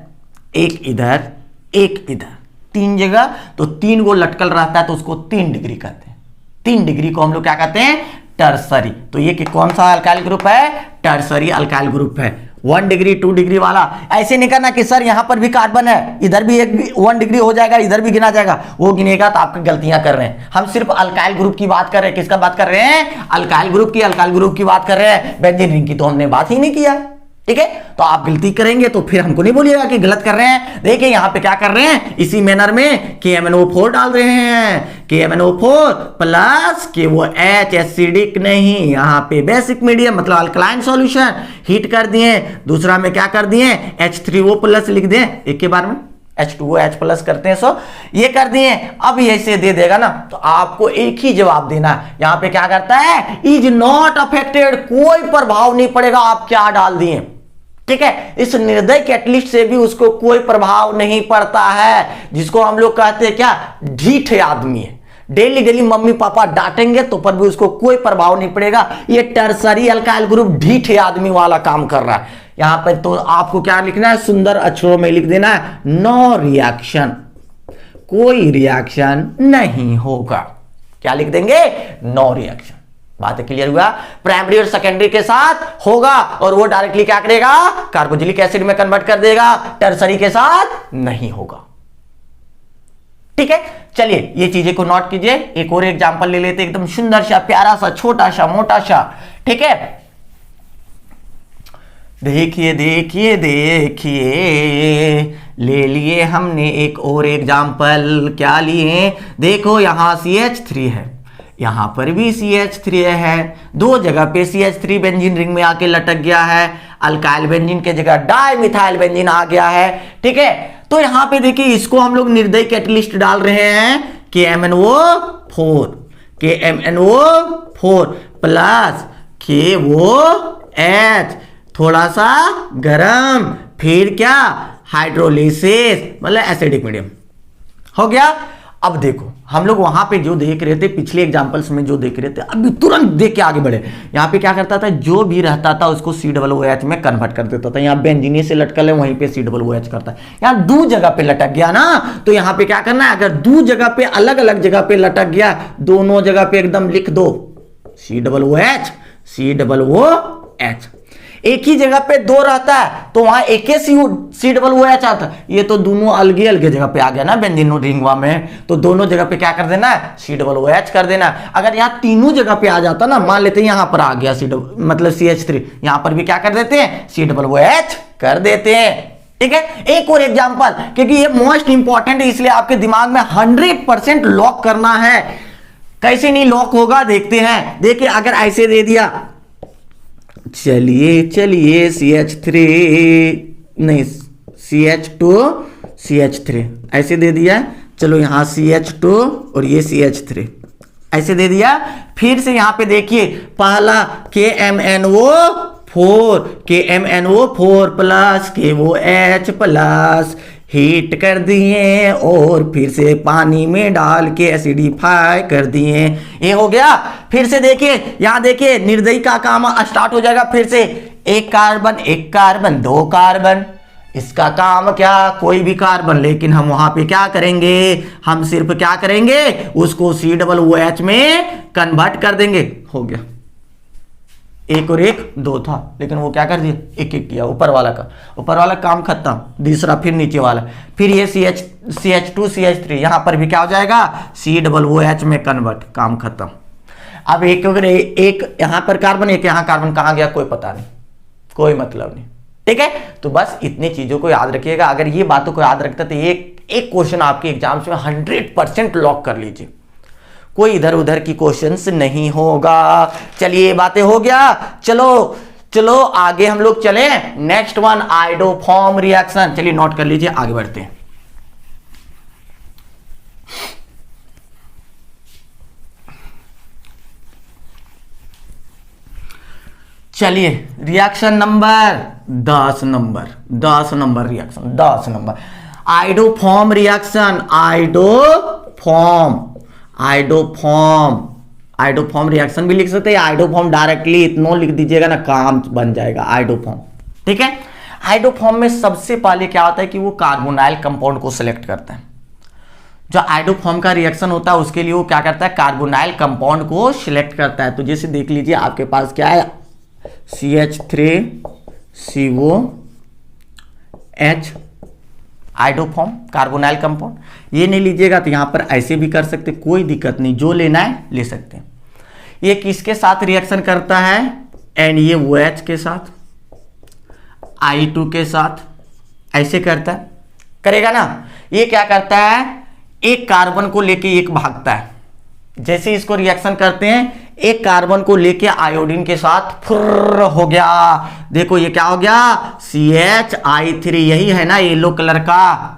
एक इधर, एक इधर, 3 जगह, तो 3 को लटकल रहता है तो उसको 3 डिग्री कहते हैं। 3 डिग्री को हम लोग क्या कहते हैं, टर्सरी। तो ये कि कौन सा अल्काइल ग्रुप है, टर्सरी अल्काइल ग्रुप है। 1 डिग्री 2 डिग्री वाला ऐसे नहीं करना कि सर यहां पर भी कार्बन है, इधर भी 1 डिग्री हो जाएगा, इधर भी गिना जाएगा, वो गिनेगा तो आपकी गलतियां कर रहे हैं। हम सिर्फ अल्काइल ग्रुप की बात कर रहे हैं। किसका बात कर रहे हैं, अल्काइल ग्रुप की, अल्काइल ग्रुप की बात कर रहे हैं, बेंजीन रिंग की तो हमने बात ही नहीं किया। ठीक है, तो आप गलती करेंगे तो फिर हमको नहीं बोलिएगा कि गलत कर रहे हैं। देखिए यहां पे क्या कर रहे हैं, इसी मैनर में KMnO4 डाल रहे हैं, KMnO4 प्लस KOH, एसिडिक नहीं, यहां पे बेसिक मीडियम मतलब अल्कलाइन सॉल्यूशन हीट कर दिए। दूसरा में क्या कर दिए, H3O प्लस लिख दें, एक के बार में H2OH प्लस करते हैं, सो ये कर दिए। अब ऐसे दे देगा ना तो आपको एक ही जवाब देना है। यहां पे क्या करता है, इज नॉट अफेक्टेड, कोई प्रभाव नहीं पड़ेगा, आप क्या डाल दिए। ठीक है, इस निर्दय कैटलिस्ट से भी उसको कोई प्रभाव नहीं पड़ता है, जिसको हम लोग कहते हैं क्या, ढीठ आदमी है, डेली डेली मम्मी पापा डांटेंगे तो पर भी उसको कोई प्रभाव नहीं पड़ेगा। ये टर्सरी अल्काइल ग्रुप ढीठ आदमी वाला काम कर रहा है। यहां पर तो आपको क्या लिखना है, सुंदर अक्षरों में लिख देना है, नो रिएक्शन, कोई रिएक्शन नहीं होगा। क्या लिख देंगे, नो रिएक्शन। बात क्लियर हुआ, प्राइमरी और सेकेंडरी के साथ होगा और वो डायरेक्टली क्या करेगा, कार्बोक्सिलिक एसिड में कन्वर्ट कर देगा, टर्सरी के साथ नहीं होगा। ठीक है, चलिए ये चीजें को नोट कीजिए। एक और एग्जांपल ले लेते, एकदम सुंदर सा, प्यारा सा, छोटा सा, मोटा सा। ठीक है, देखिए देखिए देखिए, ले लिए हमने एक और एग्जांपल। क्या लिए, देखो यहां CH3 है, यहां पर भी CH3 है, 2 जगह पे CH3 बेंजीन रिंग में आके लटक गया है, अल्काइल बेंजीन के जगह डाई मिथाइल बेंजीन आ गया है। ठीक है, तो यहां पे देखिए इसको हम लोग निर्दयी कैटलिस्ट डाल रहे हैं, KMnO4 प्लस KOH, थोड़ा सा गरम, फिर क्या, हाइड्रोलिसिस मतलब एसिडिक मीडियम हो गया। अब देखो हम लोग वहां पे जो देख रहे थे पिछले एग्जांपल्स में जो देख रहे थे, अभी तुरंत देख के आगे बढ़े। यहाँ पे क्या करता था, जो भी रहता था उसको COOH में कन्वर्ट कर देता था। यहाँ बेंजीन से लटकल है, वहीं पे COOH करता है। यहाँ दो जगह पे लटक गया ना, तो यहाँ पे क्या करना है, अगर दो जगह पे अलग अलग जगह पे लटक गया, दोनों जगह पे एकदम लिख दो COOH COOH। एक ही जगह पे दो रहता है तो वहां एक ही COOH आता है। ये तो दोनों अलग अलग जगह पे आ गया ना बेंजीन रिंगवा में, तो दोनों जगह पे क्या कर देना है, COOH कर देना। अगर यहाँ तीनों जगह पे आ जाता ना, मान लेते हैं यहाँ पर आ गया मतलब CH3, यहाँ पर भी क्या कर देते हैं, COOH कर देते हैं। ठीक है, एक और एग्जांपल, क्योंकि ये मोस्ट इंपॉर्टेंट है, इसलिए आपके दिमाग में 100% लॉक करना है। कैसे नहीं लॉक होगा देखते हैं। देखिए अगर ऐसे दे दिया, चलिए CH3 नहीं CH2 CH3 ऐसे दे दिया। चलो यहाँ CH2 और ये CH3 ऐसे दे दिया। फिर से यहाँ पे देखिए, पहला KMNO4 plus KOH plus heat कर दिए और फिर से पानी में डाल के एसिडिफाई कर दिए, ये हो गया। फिर से देखिए, यहां देखिए निर्दयी का काम स्टार्ट हो जाएगा। फिर से एक कार्बन दो कार्बन, इसका काम क्या, कोई भी कार्बन, लेकिन हम वहां पे क्या करेंगे, हम सिर्फ क्या करेंगे, उसको COOH में कन्वर्ट कर देंगे। हो गया, एक और एक दो था, लेकिन वो क्या कर दिया, एक एक किया। ऊपर वाला काम खत्म, दूसरा फिर नीचे वाला, फिर ये CH2 CH3 यहां पर भी क्या हो जाएगा, COOH में कन्वर्ट, काम खत्म। अब एक यहां पर कार्बन, एक यहां कार्बन, कहां गया कोई पता नहीं, कोई मतलब नहीं। ठीक है, तो बस इतनी चीजों को याद रखिएगा। अगर ये बातों को याद रखते तो एक क्वेश्चन आपके एग्जाम्स में 100% लॉक कर लीजिए, कोई इधर उधर की क्वेश्चंस नहीं होगा। चलिए बातें हो गया, चलो आगे हम लोग चले। Next one, iodoform reaction. चलिए नोट कर लीजिए, आगे बढ़ते हैं। चलिए reaction number 10 number reaction 10 number, iodoform reaction. Iodoform reaction भी लिख सकते हैं, आइडोफॉर्म डायरेक्टली इतना लिख दीजिएगा ना, काम बन जाएगा आइडोफॉर्म। ठीक है, आइडोफॉर्म में सबसे पहले क्या होता है कि वो कार्बोनाइल कंपाउंड को सिलेक्ट करता है। जो आइडोफॉर्म का रिएक्शन होता है उसके लिए वो क्या करता है, कार्बोनाइल कंपाउंड को सिलेक्ट करता है। तो जैसे देख लीजिए आपके पास क्या है, CH3COH, आइडोफॉर्म कार्बोनाइल कंपाउंड। ये नहीं लीजिएगा तो यहां पर ऐसे भी कर सकते, कोई दिक्कत नहीं, जो लेना है ले सकते हैं। ये किसके साथ रिएक्शन करता है, NaOH के साथ, I2 के साथ, ऐसे करता है, करेगा ना। ये क्या करता है, एक कार्बन को लेके एक भागता है। जैसे इसको रिएक्शन करते हैं, एक कार्बन को लेके आयोडीन के साथ फुर्र हो गया। देखो ये क्या हो गया, CHI3, यही है ना येलो कलर का,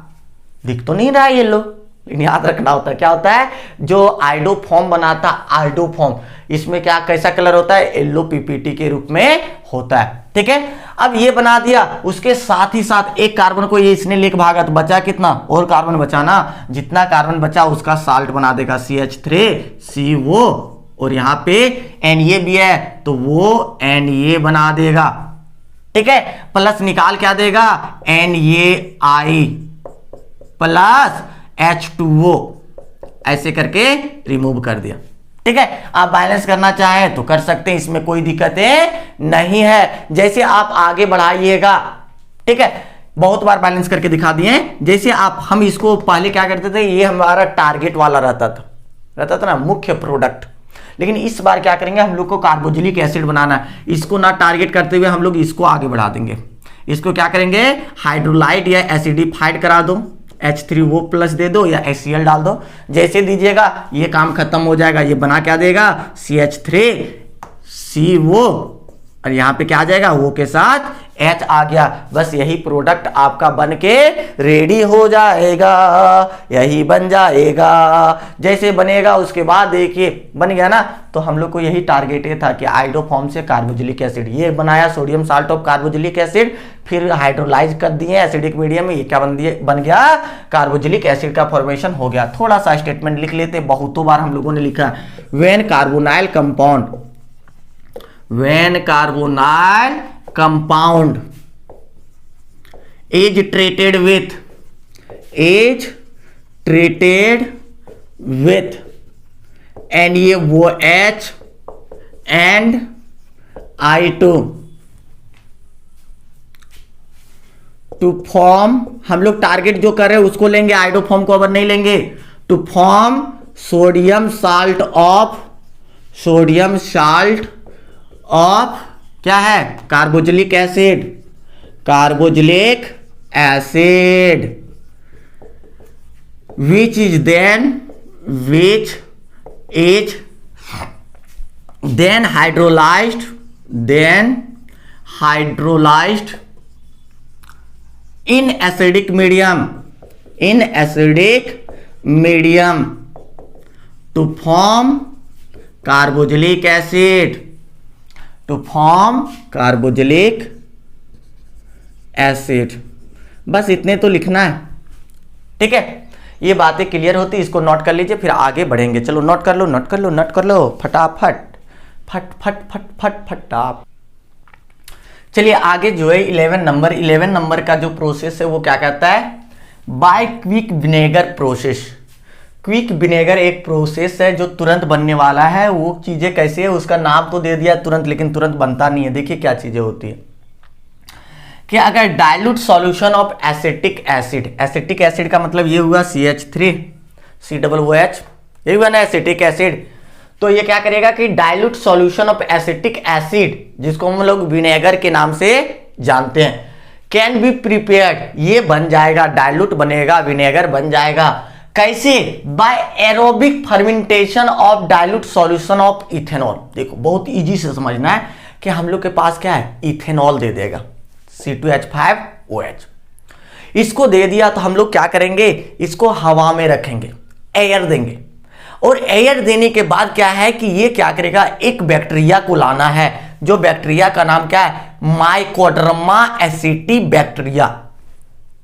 दिख तो नहीं रहा है येलो, लेकिन याद रखना होता है क्या होता है, जो आइडोफॉर्म बनाता है, आइडोफॉर्म, इसमें क्या कैसा कलर होता है, येलो PPT के रूप में होता है। ठीक है, अब ये बना दिया, उसके साथ ही साथ एक कार्बन को ये इसने लेके भागा, तो बचा कितना, और कार्बन बचा ना, जितना कार्बन बचा उसका साल्ट बना देगा CH3CO, और यहां पे Na भी है तो वो Na बना देगा। ठीक है, प्लस निकाल क्या देगा, NaI प्लस H2O, ऐसे करके रिमूव कर दिया। ठीक है, आप बैलेंस करना चाहें तो कर सकते हैं, इसमें कोई दिक्कत नहीं है। जैसे आप आगे बढ़ाइएगा, ठीक है, बहुत बार बैलेंस करके दिखा दिए। जैसे हम इसको पहले क्या करते थे, ये हमारा टारगेट वाला रहता था ना, मुख्य प्रोडक्ट, लेकिन इस बार क्या करेंगे, हम लोग को कार्बोक्सिलिक एसिड बनाना है। इसको ना टारगेट करते हुए हम लोग इसको आगे बढ़ा देंगे। इसको क्या करेंगे, हाइड्रोलाइट या एसिडिफाइड करा दो, H3O प्लस दे दो या HCl डाल दो, जैसे दीजिएगा ये काम खत्म हो जाएगा। ये बना क्या देगा, CH3CO, और यहाँ पे क्या आ जाएगा, वो के साथ H आ गया, बस यही प्रोडक्ट आपका बन के रेडी हो जाएगा, यही बन जाएगा। जैसे बनेगा उसके बाद देखिए बन गया ना, तो हम लोग को यही टारगेट ये था कि आइडोफॉर्म से कार्बोक्सिलिक एसिड, ये बनाया sodium salt of carboxylic acid, फिर हाइड्रोलाइज कर दिए एसिडिक मीडियम में, ये क्या बन गया, कार्बोक्सिलिक एसिड का फॉर्मेशन हो गया। थोड़ा सा स्टेटमेंट लिख लेते, बहुतों बार हम लोगों ने लिखा, when carbonyl compound, when carbonyl compound is treated with NaOH and I2 to form, हम लोग टारगेट जो कर रहे हैं उसको लेंगे, आइडोफॉर्म को अब नहीं लेंगे, to form sodium salt of क्या है, carboxylic acid, which is then hydrolyzed in acidic medium to form carboxylic acid. बस इतने तो लिखना है, ठीक है। ये बातें क्लियर होती, इसको नोट कर लीजिए, फिर आगे बढ़ेंगे। चलो नोट कर लो फटाफट, फटाफट। चलिए आगे जो है 11 नंबर का जो प्रोसेस है वो क्या कहता है, by quick vinegar process. Quick vinegar एक प्रोसेस है जो तुरंत बनने वाला है। वो चीजें कैसे है, उसका नाम तो दे दिया तुरंत, लेकिन तुरंत बनता नहीं है। देखिए क्या चीजें होती है कि अगर dilute solution of acetic acid का मतलब ये हुआ CH3COOH, ये हुआ ना एसिटिक एसिड। तो ये क्या करेगा कि dilute solution of acetic acid, जिसको हम लोग विनेगर के नाम से जानते हैं, कैन बी प्रिपेयर्ड, ये बन जाएगा, डाइल्यूट बनेगा, विनेगर बन जाएगा। कैसे, by aerobic fermentation of dilute solution of ethanol. देखो बहुत इजी से समझना है कि हम लोग के पास क्या है, इथेनॉल दे देगा C2H5OH, इसको दे दिया तो हम लोग क्या करेंगे, इसको हवा में रखेंगे, एयर देंगे, और एयर देने के बाद क्या है कि ये क्या करेगा, एक बैक्टीरिया को लाना है, जो बैक्टीरिया का नाम क्या है, माइकोडर्मा एसिटी बैक्टीरिया,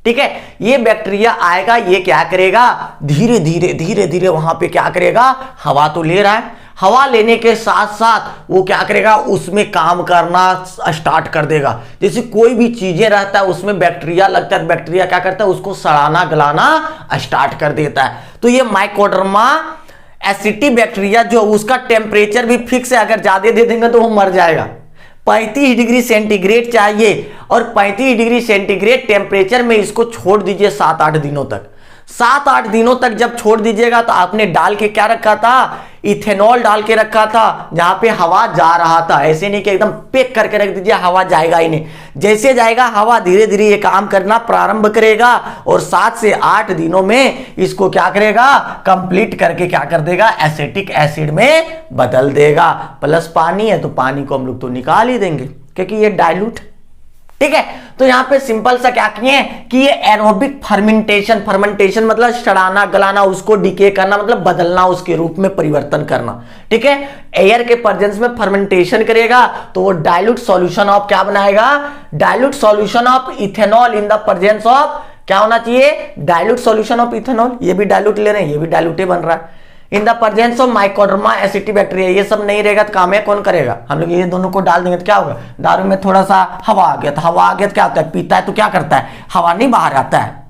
ठीक है। ये बैक्टीरिया आएगा, ये क्या करेगा, धीरे धीरे वहां पे क्या करेगा, हवा तो ले रहा है, हवा लेने के साथ साथ वो क्या करेगा, उसमें काम करना स्टार्ट कर देगा। जैसे कोई भी चीजें रहता है उसमें बैक्टीरिया लगता है, बैक्टीरिया क्या करता है, उसको सड़ाना गलाना स्टार्ट कर देता है। तो ये माइकोडर्मा एसिटी बैक्टीरिया जो, उसका टेम्परेचर भी फिक्स है, अगर ज्यादा दे देंगे तो वो मर जाएगा। 35 डिग्री सेंटीग्रेड चाहिए, और 35 डिग्री सेंटीग्रेड टेम्परेचर में इसको छोड़ दीजिए 7-8 दिनों तक। 7-8 दिनों तक जब छोड़ दीजिएगा तो आपने डाल के क्या रखा था, इथेनॉल डाल के रखा था, जहां पे हवा जा रहा था। ऐसे नहीं कि एकदम पैक करके रख दीजिए, हवा जाएगा ही नहीं। जैसे जाएगा हवा, धीरे धीरे ये काम करना प्रारंभ करेगा, और 7 से 8 दिनों में इसको क्या करेगा, कंप्लीट करके क्या कर देगा, एसिटिक एसिड में बदल देगा। प्लस पानी है तो पानी को हम लोग तो निकाल ही देंगे, क्योंकि ये डाइल्यूट, ठीक है। तो यहां पे सिंपल सा क्या किए कि ये एरोबिक फर्मेंटेशन मतलब सड़ाना गलाना, उसको डिके करना मतलब बदलना, उसके रूप में परिवर्तन करना, ठीक है। एयर के प्रेजेंस में फर्मेंटेशन करेगा तो वो डाइल्यूट सॉल्यूशन ऑफ क्या बनाएगा, dilute solution of ethanol in the presence of क्या होना चाहिए, डाइल्यूट सॉल्यूशन ऑफ इथेनॉल। ये भी डाइल्यूट ले रहे हैं, ये भी डाइल्यूट बन रहा है। इन the presence of Mycoderma एसिटी bacteria, ये सब नहीं रहेगा तो काम है कौन करेगा, हम लोग ये दोनों को डाल देंगे तो क्या होगा, दारू में थोड़ा सा हवा आ गया, तो हवा आ गया तो क्या होता है, पीता है तो क्या करता है, हवा नहीं बाहर आता है।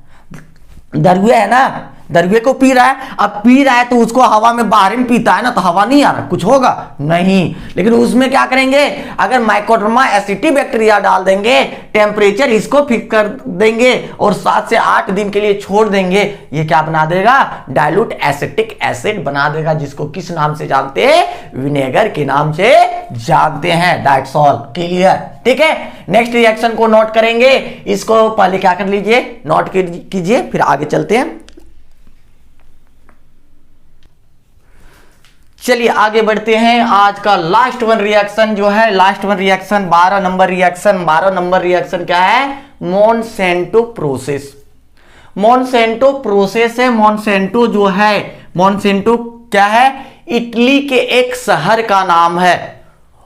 दरुए है ना, दरुए को पी रहा है, अब पी रहा है तो उसको हवा में बाहर में पीता है ना, तो हवा नहीं आ रहा, कुछ होगा नहीं। लेकिन उसमें क्या करेंगे, अगर माइकोडर्मा एसिटी बैक्टीरिया डाल देंगे, टेम्परेचर इसको फिक्स कर देंगे, और 7 से 8 दिन के लिए छोड़ देंगे, ये क्या बना देगा, डाइल्यूट एसिटिक एसिड बना देगा, जिसको किस नाम से जानते हैं, विनेगर के नाम से जानते हैं, डाइट्सॉल। क्लियर, ठीक है। नेक्स्ट रिएक्शन को नोट करेंगे, इसको पहले क्या कर लीजिए, नोट कीजिए, फिर आगे चलते हैं। चलिए आगे बढ़ते हैं। आज का लास्ट वन रिएक्शन जो है, last one reaction 12 number reaction, 12 number reaction क्या है? Monsanto process. मोनसेंटो प्रोसेस है। मोनसेंटो जो है, मोनसेंटो क्या है? इटली के एक शहर का नाम है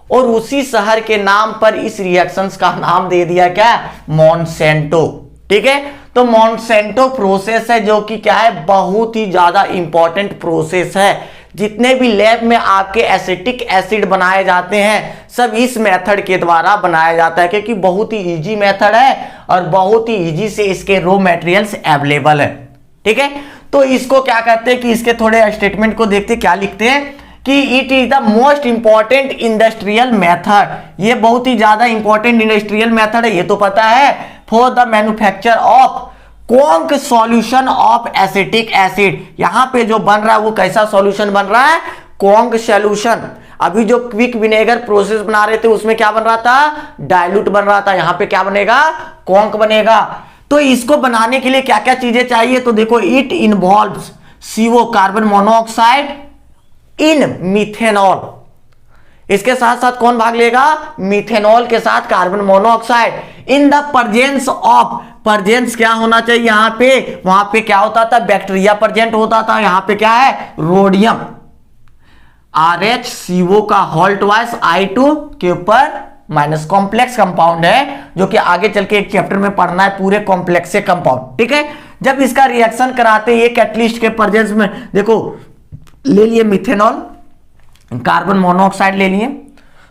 और उसी शहर के नाम पर इस रिएक्शंस का नाम दे दिया क्या? मोनसेंटो। ठीक है, तो मोनसेंटो प्रोसेस है जो कि क्या है? बहुत ही ज्यादा इंपॉर्टेंट प्रोसेस है। जितने भी लैब में आपके एसिटिक एसिड बनाए जाते हैं सब इस मेथड के द्वारा बनाया जाता है, क्योंकि बहुत ही इजी मेथड है और बहुत ही इजी से इसके रॉ मटेरियल्स अवेलेबल है। ठीक है, तो इसको क्या कहते हैं कि इसके थोड़े स्टेटमेंट को देखते क्या लिखते हैं कि it is the most important industrial method. ये बहुत ही ज्यादा इंपॉर्टेंट इंडस्ट्रियल मेथड है, ये तो पता है, for the manufacture of conc solution of acetic acid. यहां पे जो बन रहा है वो कैसा सॉल्यूशन बन रहा है? Conc solution. अभी जो क्विक विनेगर प्रोसेस बना रहे थे उसमें क्या बन रहा था? डाइल्यूट बन रहा था। यहां पे क्या बनेगा? कॉन्क बनेगा। तो इसको बनाने के लिए क्या क्या चीजें चाहिए? तो देखो, it involves CO carbon monoxide in methanol. इसके साथ साथ कौन भाग लेगा? मिथेनॉल के साथ carbon monoxide in the presence of, presence क्या होना चाहिए यहां पे? वहां पे क्या होता था? बैक्टीरिया प्रेजेंट होता था। यहां पे क्या है? रोडियम RHCO का होल्ट वाइस I2 के ऊपर माइनस कॉम्प्लेक्स कंपाउंड है जो कि आगे चल के एक चैप्टर में पढ़ना है, पूरे कॉम्प्लेक्स से कंपाउंड। ठीक है, जब इसका रिएक्शन कराते हैं कैटलिस्ट के प्रेजेंस में, देखो ले लिए मिथेनॉल, कार्बन मोनोऑक्साइड ले लिए,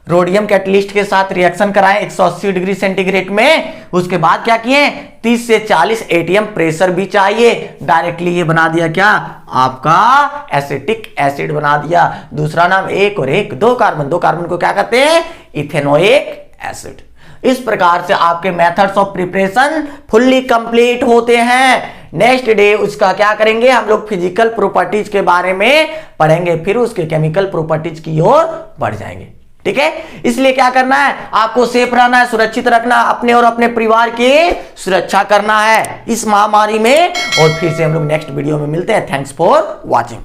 रोडियम कैटलिस्ट के साथ रिएक्शन कराएं 180 डिग्री सेंटीग्रेड में। उसके बाद क्या किए? 30 से 40 ATM प्रेशर भी चाहिए। डायरेक्टली ये बना दिया क्या? आपका एसिटिक एसिड बना दिया। दूसरा नाम एक और एक, दो कार्बन, दो कार्बन को क्या कहते हैं? Ethanoic acid. इस प्रकार से आपके methods of preparation fully complete होते हैं। नेक्स्ट डे उसका क्या करेंगे? हम लोग फिजिकल प्रॉपर्टीज के बारे में पढ़ेंगे, फिर उसके केमिकल प्रॉपर्टीज की ओर बढ़ जाएंगे। ठीक है, इसलिए क्या करना है? आपको सेफ रहना है, सुरक्षित रखना, अपने और अपने परिवार की सुरक्षा करना है इस महामारी में। और फिर से हम लोग नेक्स्ट वीडियो में मिलते हैं। Thanks for watching.